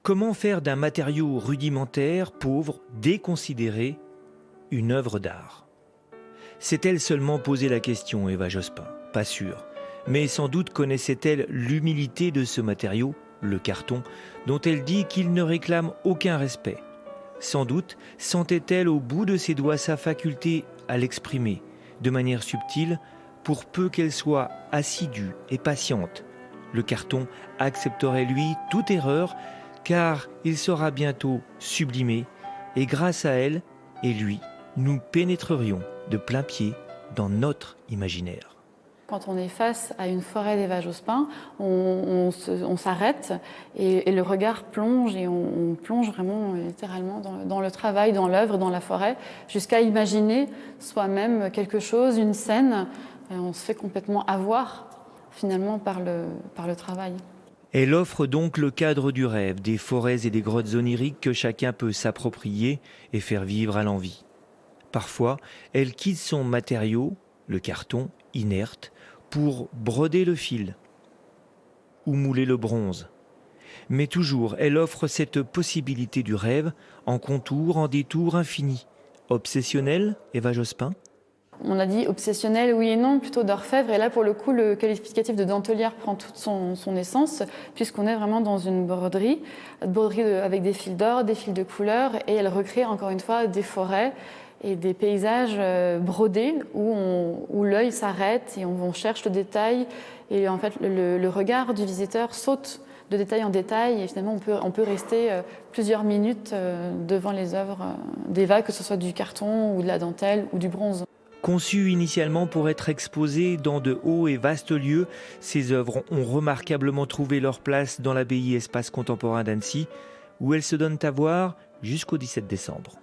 Comment faire d'un matériau rudimentaire, pauvre, déconsidéré, une œuvre d'art? S'est-elle seulement posé la question, Eva Jospin? Pas sûr. Mais sans doute connaissait-elle l'humilité de ce matériau, le carton, dont elle dit qu'il ne réclame aucun respect. Sans doute sentait-elle au bout de ses doigts sa faculté à l'exprimer, de manière subtile, pour peu qu'elle soit assidue et patiente. Le carton accepterait lui toute erreur, car il sera bientôt sublimé, et grâce à elle et lui, nous pénétrerions de plein pied dans notre imaginaire. Quand on est face à une forêt d'Eva Jospin, on s'arrête et le regard plonge et on plonge vraiment littéralement dans le travail, dans l'œuvre, dans la forêt, jusqu'à imaginer soi-même quelque chose, une scène. Et on se fait complètement avoir finalement par le travail. Elle offre donc le cadre du rêve, des forêts et des grottes oniriques que chacun peut s'approprier et faire vivre à l'envi. Parfois, elle quitte son matériau, le carton, inerte, pour broder le fil ou mouler le bronze. Mais toujours, elle offre cette possibilité du rêve, en contours, en détours infinis. Obsessionnelle, Eva Jospin? On a dit obsessionnel, oui et non, plutôt d'orfèvre. Et là, pour le coup, le qualificatif de dentelière prend toute son essence, puisqu'on est vraiment dans une broderie avec des fils d'or, des fils de couleur, et elle recrée encore une fois des forêts et des paysages brodés où l'œil s'arrête et on cherche le détail. Et en fait, le regard du visiteur saute de détail en détail et finalement on peut rester plusieurs minutes devant les œuvres d'Eva, que ce soit du carton ou de la dentelle ou du bronze. Conçues initialement pour être exposées dans de hauts et vastes lieux, ces œuvres ont remarquablement trouvé leur place dans l'abbaye Espace Contemporain d'Annecy, où elles se donnent à voir jusqu'au 17 décembre.